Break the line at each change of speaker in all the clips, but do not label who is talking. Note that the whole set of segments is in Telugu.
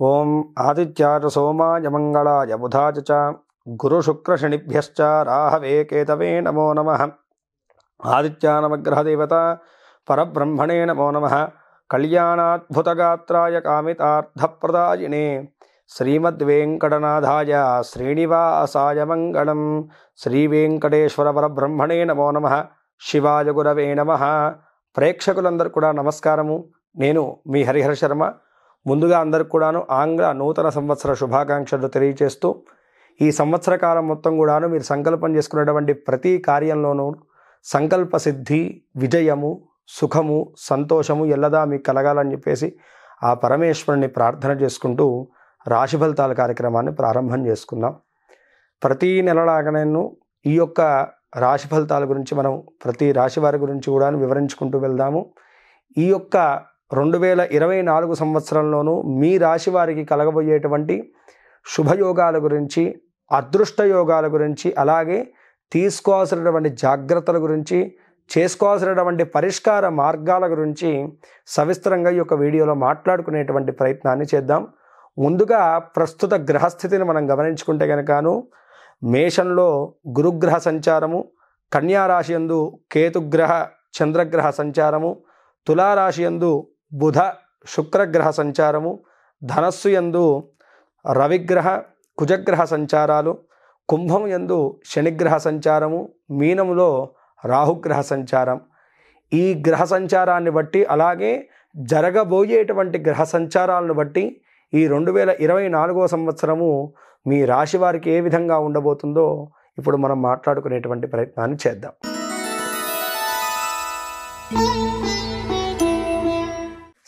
ఓం ఆదిత్యాయ సోమాయ మంగళాయ బుధాయ చ గురుశుక్రశనిభ్యశ్చ రాహవే కేతవే నమో నమః. ఆదిత్యానవగ్రహదేవత పరబ్రహ్మణే నమో నమః. కళ్యాణాద్భుతగాత్రాయ కామితార్థప్రదాయినే శ్రీమద్వేంకటనాథాయ శ్రీనివాసాయ మంగళం. శ్రీవేంకటేశ్వర పరబ్రహ్మణే నమో నమః. శివాయ గురవే నమః. ప్రేక్షకులందరూ కూడా నమస్కారము. నేను మీ హరిహర శర్మ. ముందుగా అందరికి కూడాను ఆంగ్ల నూతన సంవత్సర శుభాకాంక్షలు తెలియజేస్తూ, ఈ సంవత్సర కాలం మొత్తం కూడాను మీరు సంకల్పం చేసుకున్నటువంటి ప్రతి కార్యంలోనూ సంకల్ప సిద్ధి, విజయము, సుఖము, సంతోషము ఎల్లదా మీకు కలగాలని చెప్పేసి ఆ పరమేశ్వరుని ప్రార్థన చేసుకుంటూ రాశి ఫలితాల కార్యక్రమాన్ని ప్రారంభం చేసుకుందాం. ప్రతి నెలలాగానేను ఈ యొక్క రాశి ఫలితాల గురించి మనం ప్రతి రాశి వారి గురించి కూడా వివరించుకుంటూ వెళ్దాము. ఈ యొక్క 2024 సంవత్సరంలోనూ మీ రాశి వారికి కలగబోయేటువంటి శుభయోగాల గురించి, అదృష్ట యోగాల గురించి, అలాగే తీసుకోవాల్సినటువంటి జాగ్రత్తల గురించి, చేసుకోవాల్సినటువంటి పరిష్కార మార్గాల గురించి సవిస్తరంగా ఈ యొక్క వీడియోలో మాట్లాడుకునేటువంటి ప్రయత్నాన్ని చేద్దాం. ముందుగా ప్రస్తుత గ్రహస్థితిని మనం గమనించుకుంటే కనుకను మేషంలో గురుగ్రహ సంచారము, కన్యారాశి యందు కేతుగ్రహ చంద్రగ్రహ సంచారము, తులారాశి యందు బుధ శుక్రగ్రహ సంచారము, ధనస్సు యందు రవిగ్రహ కుజగ్రహ సంచారాలు, కుంభం యందు శనిగ్రహ సంచారము, మీనములో రాహుగ్రహ సంచారం. ఈ గ్రహ సంచారాన్ని బట్టి, అలాగే జరగబోయేటువంటి గ్రహ సంచారాలను బట్టి ఈ 2024 సంవత్సరము మీ రాశి వారికి ఏ విధంగా ఉండబోతుందో ఇప్పుడు మనం మాట్లాడుకునేటువంటి ప్రయత్నాన్ని చేద్దాం.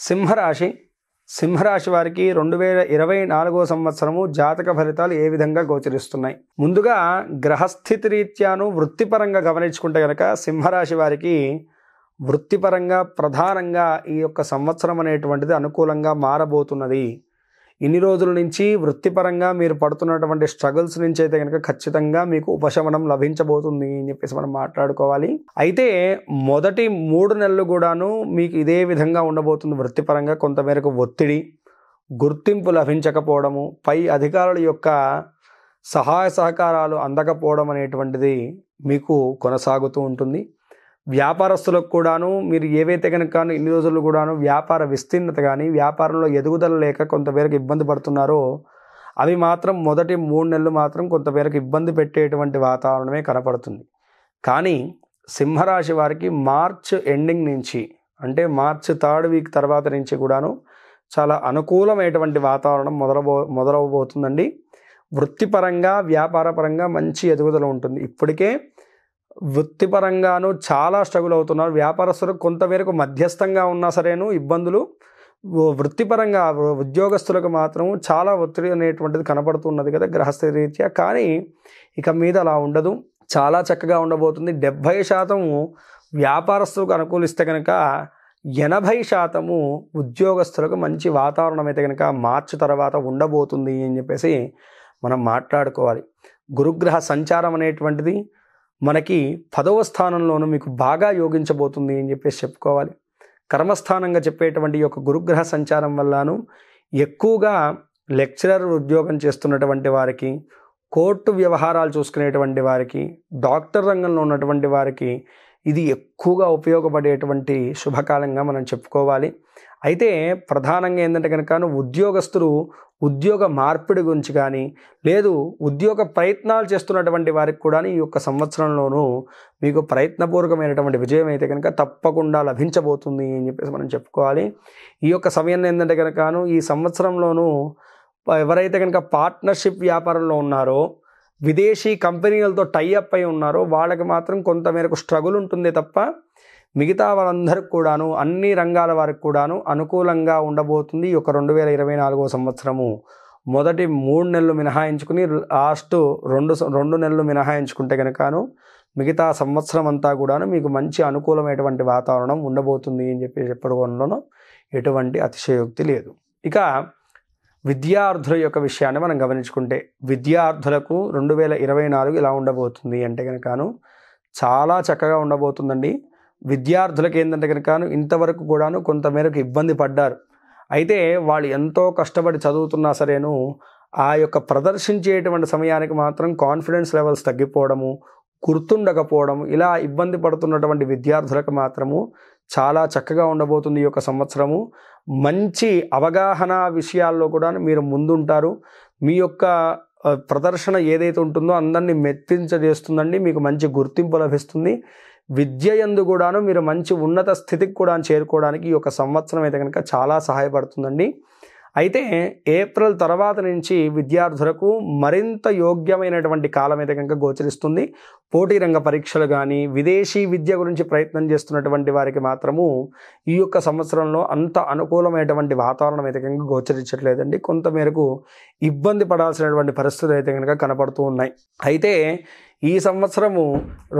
సింహరాశి వారికి 2024 సంవత్సరము జాతక ఫలితాలు ఏ విధంగా గోచరిస్తున్నాయి? ముందుగా గ్రహస్థితి రీత్యాను వృత్తిపరంగా గమనించుకుంటే కనుక సింహరాశి వారికి వృత్తిపరంగా ప్రధానంగా ఈ యొక్క సంవత్సరం అనేటువంటిది అనుకూలంగా మారబోతున్నది. ఇన్ని రోజుల నుంచి వృత్తిపరంగా మీరు పడుతున్నటువంటి స్ట్రగుల్స్ నుంచి అయితే కనుక ఖచ్చితంగా మీకు ఉపశమనం లభించబోతుంది అని చెప్పేసి మనం మాట్లాడుకోవాలి. అయితే మొదటి 3 నెలలు కూడాను మీకు ఇదే విధంగా ఉండబోతుంది. వృత్తిపరంగా కొంతమేరకు ఒత్తిడి, గుర్తింపు లభించకపోవడము, పై అధికారుల యొక్క సహాయ సహకారాలు అందకపోవడం అనేటువంటిది మీకు కొనసాగుతూ ఉంటుంది. వ్యాపారస్తులకు కూడాను మీరు ఏవైతే కనుక ఇన్ని రోజులు కూడాను వ్యాపార విస్తీర్ణత కానీ, వ్యాపారంలో ఎదుగుదల లేక కొంతమేరకు ఇబ్బంది పడుతున్నారో అవి మాత్రం మొదటి 3 నెలలు మాత్రం కొంతమేరకు ఇబ్బంది పెట్టేటువంటి వాతావరణమే కనపడుతుంది. కానీ సింహరాశి వారికి మార్చ్ ఎండింగ్ నుంచి, అంటే మార్చ్ 3rd వీక్ తర్వాత నుంచి కూడాను చాలా అనుకూలమైనటువంటి వాతావరణం మొదలవబోతుందండి. వృత్తిపరంగా, వ్యాపారపరంగా మంచి ఎదుగుదల ఉంటుంది. ఇప్పటికే వృత్తిపరంగాను చాలా స్ట్రగుల్ అవుతున్నారు. వ్యాపారస్తులకు కొంతమేరకు మధ్యస్థంగా ఉన్నా సరేను ఇబ్బందులు, వృత్తిపరంగా ఉద్యోగస్తులకు మాత్రం చాలా ఒత్తిడి అనేటువంటిది కనపడుతున్నది కదా గ్రహస్థితి రీత్యా. కానీ ఇక మీద అలా ఉండదు, చాలా చక్కగా ఉండబోతుంది. 70% వ్యాపారస్తులకు అనుకూలిస్తే కనుక 80% ఉద్యోగస్తులకు మంచి వాతావరణం అయితే కనుక మార్చి తర్వాత ఉండబోతుంది అని చెప్పేసి మనం మాట్లాడుకోవాలి. గురుగ్రహ సంచారం అనేటువంటిది మనకి 10వ స్థానంలోనూ మీకు బాగా యోగించబోతుంది అని చెప్పేసి చెప్పుకోవాలి. కర్మస్థానంగా చెప్పేటువంటి ఈ యొక్క గురుగ్రహ సంచారం వల్లను ఎక్కువగా లెక్చరర్ ఉద్యోగం చేస్తున్నటువంటి వారికి, కోర్టు వ్యవహారాలు చూసుకునేటువంటి వారికి, డాక్టర్ రంగంలో ఉన్నటువంటి వారికి ఇది ఎక్కువగా ఉపయోగపడేటువంటి శుభకాలంగా మనం చెప్పుకోవాలి. అయితే ప్రధానంగా ఏంటంటే కనుక ఉద్యోగస్తులు ఉద్యోగ మార్పిడి గురించి కానీ, లేదు ఉద్యోగ ప్రయత్నాలు చేస్తున్నటువంటి వారికి కూడా ఈ యొక్క సంవత్సరంలోనూ మీకు ప్రయత్నపూర్వకమైనటువంటి విజయం అయితే కనుక తప్పకుండా లభించబోతుంది అని చెప్పేసి మనం చెప్పుకోవాలి. ఈ యొక్క సమయంలో ఏంటంటే కనుక ఈ సంవత్సరంలోనూ ఎవరైతే కనుక పార్ట్నర్షిప్ వ్యాపారంలో ఉన్నారో, విదేశీ కంపెనీలతో టైఅప్ అయి ఉన్నారో వాళ్ళకి మాత్రం కొంతమేరకు స్ట్రగుల్ ఉంటుంది తప్ప మిగతా వాళ్ళందరికీ కూడాను, అన్ని రంగాల వారికి కూడాను అనుకూలంగా ఉండబోతుంది. ఈ యొక్క 2024 సంవత్సరము మొదటి 3 నెలలు మినహాయించుకుని లాస్ట్ 2 నెలలు మినహాయించుకుంటే కనుకను మిగతా సంవత్సరం అంతా కూడాను మీకు మంచి అనుకూలమైనటువంటి వాతావరణం ఉండబోతుంది అని చెప్పి చెప్పడంలోనూ ఎటువంటి అతిశయోక్తి లేదు. ఇక విద్యార్థుల యొక్క విషయాన్ని మనం గమనించుకుంటే, విద్యార్థులకు 2024 ఇలా ఉండబోతుంది అంటే కనుకను చాలా చక్కగా ఉండబోతుందండి. విద్యార్థులకు ఏంటంటే కనుక ఇంతవరకు కూడాను కొంతమేరకు ఇబ్బంది పడ్డారు. అయితే వాళ్ళు ఎంతో కష్టపడి చదువుతున్నా సరేను ఆ యొక్క ప్రదర్శించేటువంటి సమయానికి మాత్రం కాన్ఫిడెన్స్ లెవెల్స్ తగ్గిపోవడము, గుర్తుండకపోవడం, ఇలా ఇబ్బంది పడుతున్నటువంటి విద్యార్థులకు మాత్రము చాలా చక్కగా ఉండబోతుంది ఈ యొక్క సంవత్సరము. మంచి అవగాహన విషయాల్లో కూడా మీరు ముందుంటారు. మీ యొక్క ప్రదర్శన ఏదైతే ఉంటుందో అందరినీ మెప్పించజేస్తుందండి. మీకు మంచి గుర్తింపు లభిస్తుంది. విద్య యందు కూడాను మీరు మంచి ఉన్నత స్థితికి కూడా చేరుకోవడానికి ఈ యొక్క సంవత్సరం అయితే కనుక చాలా సహాయపడుతుందండి. అయితే ఏప్రిల్ తర్వాత నుంచి విద్యార్థులకు మరింత యోగ్యమైనటువంటి కాలం అయితే కనుక గోచరిస్తుంది. పోటీ రంగ పరీక్షలు కానీ, విదేశీ విద్య గురించి ప్రయత్నం చేస్తున్నటువంటి వారికి మాత్రము ఈ యొక్క సంవత్సరంలో అంత అనుకూలమైనటువంటి వాతావరణం అయితే కనుక గోచరించట్లేదండి. కొంతమేరకు ఇబ్బంది పడాల్సినటువంటి పరిస్థితులు అయితే కనుక కనపడుతూ ఉన్నాయి. అయితే ఈ సంవత్సరము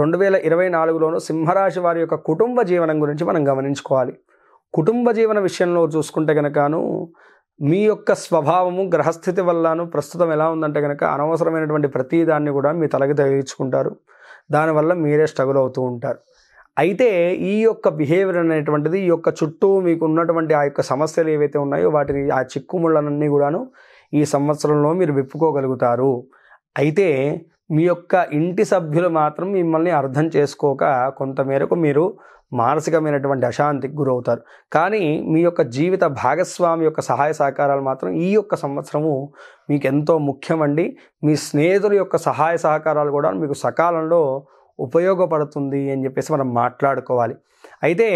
2024లోను సింహరాశి వారి యొక్క కుటుంబ జీవనం గురించి మనం గమనించుకోవాలి. కుటుంబ జీవన విషయంలో చూసుకుంటే కనుకను మీ యొక్క స్వభావము గ్రహస్థితి వల్లను ప్రస్తుతం ఎలా ఉందంటే కనుక అనవసరమైనటువంటి ప్రతి దాన్ని కూడా మీ తలకి తగిలించుకుంటారు. దానివల్ల మీరే స్ట్రగుల్ అవుతూ ఉంటారు. అయితే ఈ యొక్క బిహేవియర్ అనేటువంటిది ఈ యొక్క చుట్టూ మీకు ఉన్నటువంటి ఆ యొక్క సమస్యలు ఏవైతే ఉన్నాయో వాటిని ఆ చిక్కుముళ్ళనన్నీ కూడాను ఈ సంవత్సరంలో మీరు విప్పుకోగలుగుతారు. అయితే మీ యొక్క ఇంటి సభ్యులు మాత్రం మిమ్మల్ని అర్థం చేసుకోక కొంతమేరకు మీరు మానసికమైనటువంటి అశాంతికి గురవుతారు. కానీ మీ యొక్క జీవిత భాగస్వామి యొక్క సహాయ సహకారాలు మాత్రం ఈ యొక్క సంవత్సరము మీకు ఎంతో ముఖ్యమండి. మీ స్నేహితుల యొక్క సహాయ సహకారాలు కూడా మీకు సకాలంలో ఉపయోగపడుతుంది అని చెప్పేసి మనం మాట్లాడుకోవాలి. అయితే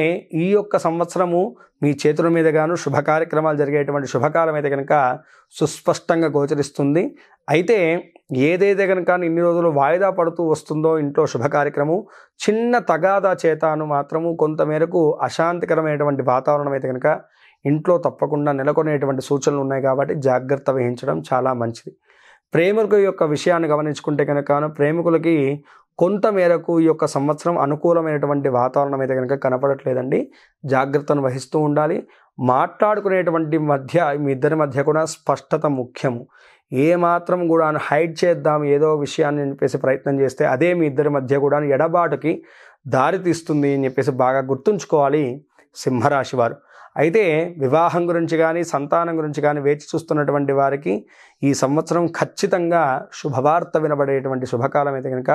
ఈ యొక్క సంవత్సరము మీ చేతుల మీదగాను శుభ కార్యక్రమాలు జరిగేటువంటి శుభకాలం అయితే కనుక సుస్పష్టంగా గోచరిస్తుంది. అయితే ఏదైతే కనుక ఇన్ని రోజులు వాయిదా పడుతూ వస్తుందో ఇంట్లో శుభ కార్యక్రమం చిన్న తగాదా చేతాను మాత్రము కొంతమేరకు అశాంతికరమైనటువంటి వాతావరణం అయితే కనుక ఇంట్లో తప్పకుండా నెలకొనేటువంటి సూచనలు ఉన్నాయి. కాబట్టి జాగ్రత్త వహించడం చాలా మంచిది. ప్రేమికుల యొక్క విషయాన్ని గమనించుకుంటే కనుక ప్రేమికులకి కొంతమేరకు ఈ యొక్క సంవత్సరం అనుకూలమైనటువంటి వాతావరణం అయితే కనుక కనపడట్లేదండి. జాగ్రత్తను వహిస్తూ ఉండాలి. మాట్లాడుకునేటువంటి మీ ఇద్దరి మధ్య కూడా స్పష్టత ముఖ్యము. ఏమాత్రం కూడా హైడ్ చేద్దాం ఏదో విషయాన్ని చెప్పేసి ప్రయత్నం చేస్తే అదే మీ ఇద్దరి మధ్య కూడా ఎడబాటుకి దారి తీస్తుంది అని చెప్పేసి బాగా గుర్తుంచుకోవాలి సింహరాశి వారు. అయితే వివాహం గురించి కానీ సంతానం గురించి కానీ వేచి చూస్తున్నటువంటి వారికి ఈ సంవత్సరం ఖచ్చితంగా శుభవార్త వినబడేటువంటి శుభకాలం అయితే కనుక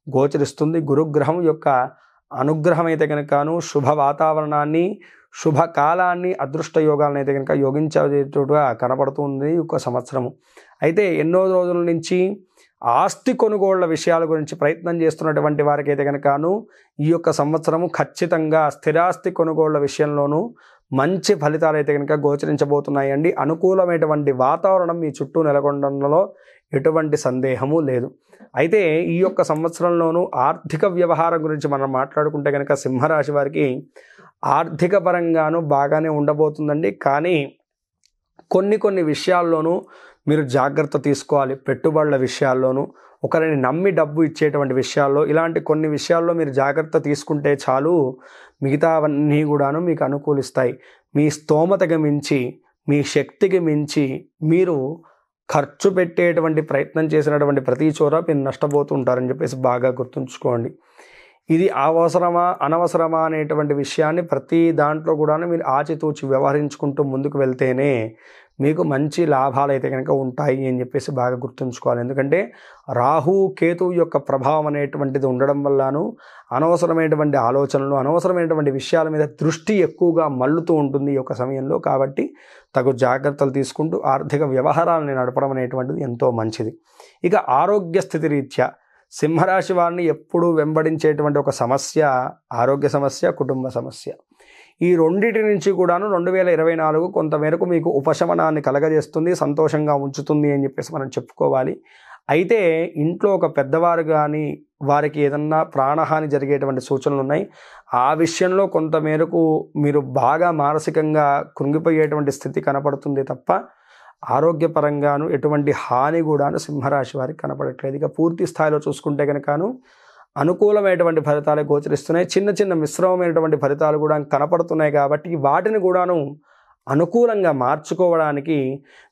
గోచరిస్తుంది. గురుగ్రహం యొక్క అనుగ్రహం అయితే కనుకను శుభ వాతావరణాన్ని, శుభకాలాన్ని, అదృష్ట యోగాలను అయితే కనుక యోగించేటట్టుగా కనపడుతుంది ఈ యొక్క సంవత్సరము. అయితే ఎన్నో రోజుల నుంచి ఆస్తి కొనుగోళ్ల విషయాల గురించి ప్రయత్నం చేస్తున్నటువంటి వారికి అయితే కనుకను ఈ యొక్క సంవత్సరము ఖచ్చితంగా స్థిరాస్తి కొనుగోళ్ల విషయంలోనూ మంచి ఫలితాలు అయితే కనుక గోచరించబోతున్నాయండి. అనుకూలమైనటువంటి వాతావరణం మీ చుట్టూ నెలకొనడంలో ఎటువంటి సందేహము లేదు. అయితే ఈ యొక్క సంవత్సరంలోనూ ఆర్థిక వ్యవహారం గురించి మనం మాట్లాడుకుంటే కనుక సింహరాశి వారికి ఆర్థిక పరంగాను బాగానే ఉండబోతుందండి. కానీ కొన్ని విషయాల్లోనూ మీరు జాగ్రత్త తీసుకోవాలి. పెట్టుబడుల విషయాల్లోనూ, ఒకరిని నమ్మి డబ్బు ఇచ్చేటువంటి విషయాల్లో, ఇలాంటి కొన్ని విషయాల్లో మీరు జాగ్రత్త తీసుకుంటే చాలు, మిగతావన్నీ కూడాను మీకు అనుకూలిస్తాయి. మీ స్తోమతకి మించి, మీ శక్తికి మించి మీరు ఖర్చు పెట్టేటువంటి ప్రయత్నం చేసినటువంటి ప్రతి చోట మీరు నష్టపోతుంటారని చెప్పేసి బాగా గుర్తుంచుకోండి. ఇది అవసరమా అనవసరమా అనేటువంటి విషయాన్ని ప్రతి దాంట్లో కూడా మీరు ఆచితూచి వ్యవహరించుకుంటూ ముందుకు వెళ్తేనే మీకు మంచి లాభాలు అయితే కనుక ఉంటాయి అని చెప్పేసి బాగా గుర్తుంచుకోవాలి. ఎందుకంటే రాహు కేతువు యొక్క ప్రభావం అనేటువంటిది ఉండడం వల్లను అనవసరమైనటువంటి ఆలోచనలు, అనవసరమైనటువంటి విషయాల మీద దృష్టి ఎక్కువగా మల్లుతూ ఉంటుంది ఈ యొక్క సమయంలో. కాబట్టి తగు జాగ్రత్తలు తీసుకుంటూ ఆర్థిక వ్యవహారాలను నడపడం అనేటువంటిది ఎంతో మంచిది. ఇక ఆరోగ్య స్థితి రీత్యా సింహరాశి వారిని ఎప్పుడూ వెంబడించేటువంటి ఒక సమస్య ఆరోగ్య సమస్య, కుటుంబ సమస్య. ఈ రెండింటి నుంచి కూడాను 2024 కొంతమేరకు మీకు ఉపశమనాన్ని కలగజేస్తుంది, సంతోషంగా ఉంచుతుంది అని చెప్పేసి మనం చెప్పుకోవాలి. అయితే ఇంట్లో ఒక పెద్దవారు కానీ వారికి ఏదన్నా ప్రాణహాని జరిగేటువంటి సూచనలు ఉన్నాయి. ఆ విషయంలో కొంతమేరకు మీరు బాగా మానసికంగా కృంగిపోయేటువంటి స్థితి కనపడుతుంది తప్ప ఆరోగ్యపరంగాను ఎటువంటి హాని కూడాను సింహరాశి వారికి కనపడట్లేదు. ఇక పూర్తి స్థాయిలో చూసుకుంటే కనుకను అనుకూలమైనటువంటి ఫలితాలు గోచరిస్తున్నాయి. చిన్న మిశ్రమమైనటువంటి ఫలితాలు కూడా కనపడుతున్నాయి. కాబట్టి వాటిని కూడాను అనుకూలంగా మార్చుకోవడానికి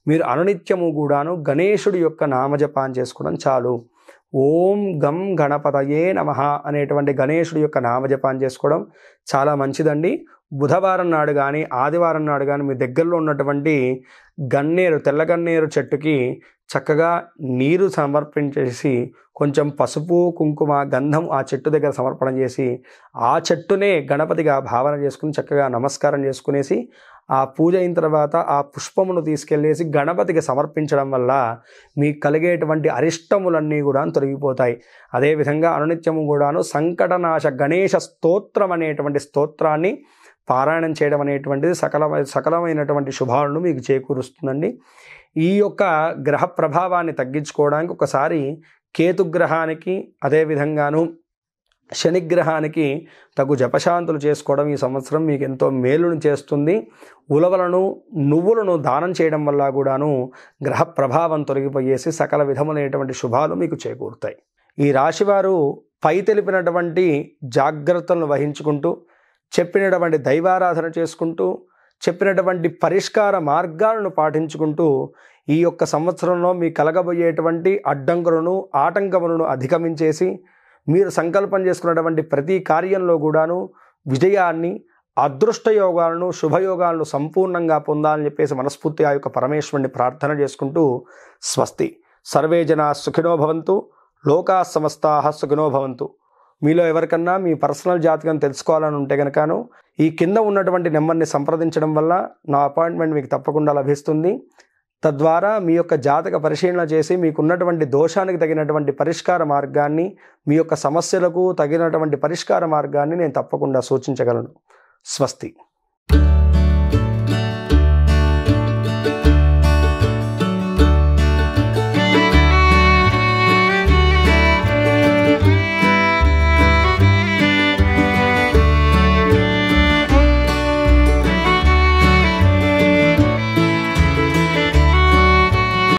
మీరు అనునిత్యము కూడాను గణేశుడి యొక్క నామజపాన్ని చేసుకోవడం చాలు. ఓం గం గణపతయే నమః అనేటువంటి గణేశుడి యొక్క నామజపాన్ని చేసుకోవడం చాలా మంచిదండి. బుధవారం నాడు కానీ ఆదివారం నాడు కానీ మీ దగ్గరలో ఉన్నటువంటి గన్నేరు తెల్ల గన్నేరు చెట్టుకి చక్కగా నీరు సమర్పించేసి కొంచెం పసుపు కుంకుమ గంధం ఆ చెట్టు దగ్గర సమర్పణ చేసి ఆ చెట్టునే గణపతిగా భావన చేసుకుని చక్కగా నమస్కారం చేసుకునేసి ఆ పూజ అయిన తర్వాత ఆ పుష్పమును తీసుకెళ్ళేసి గణపతికి సమర్పించడం వల్ల మీకు కలిగేటువంటి అరిష్టములన్నీ కూడా తొలగిపోతాయి. అదేవిధంగా అనునిత్యము కూడాను సంకటనాశ గణేశ స్తోత్రం అనేటువంటి స్తోత్రాన్ని పారాయణం చేయడం అనేటువంటిది సకలమైనటువంటి శుభాలను మీకు చేకూరుస్తుందండి. ఈ యొక్క గ్రహ ప్రభావాన్ని తగ్గించుకోవడానికి ఒకసారి కేతుగ్రహానికి అదేవిధంగాను శనిగ్రహానికి తగు జపశాంతులు చేసుకోవడం ఈ సంవత్సరం మీకు ఎంతో మేలును చేస్తుంది. ఉలవలను నువ్వులను దానం చేయడం వల్ల కూడాను గ్రహ ప్రభావం తొలగిపోయేసి సకల విధములైనటువంటి శుభాలు మీకు చేకూరుతాయి. ఈ రాశివారు పై తెలిపినటువంటి జాగ్రత్తలను వహించుకుంటూ చెప్పినటువంటి దైవారాధన చేసుకుంటూ చెప్పినటువంటి పరిష్కార మార్గాలను పాటించుకుంటూ ఈ యొక్క సంవత్సరంలో మీ కలగబోయేటువంటి అడ్డంకులను ఆటంకములను అధిగమించేసి మీరు సంకల్పం చేసుకున్నటువంటి ప్రతి కార్యంలో కూడాను విజయాన్ని అదృష్ట యోగాలను శుభయోగాలను సంపూర్ణంగా పొందాలని చెప్పేసి మనస్ఫూర్తి ఆ యొక్క పరమేశ్వరుని ప్రార్థన చేసుకుంటూ స్వస్తి. సర్వే జనా సుఖినో భవంతు, లోకా సమస్తాః సుఖినో భవంతు. మీలో ఎవరికన్నా మీ పర్సనల్ జాతకం తెలుసుకోవాలని ఉంటే కనుకను ఈ కింద ఉన్నటువంటి నెంబర్ని సంప్రదించడం వల్ల నా అపాయింట్మెంట్ మీకు తప్పకుండా లభిస్తుంది. తద్వారా మీ యొక్క జాతక పరిశీలన చేసి మీకున్నటువంటి దోషానికి తగినటువంటి పరిష్కార మార్గాన్ని మీ యొక్క సమస్యలకు తగినటువంటి పరిష్కార మార్గాన్ని నేను తప్పకుండా సూచించగలను. స్వస్తి.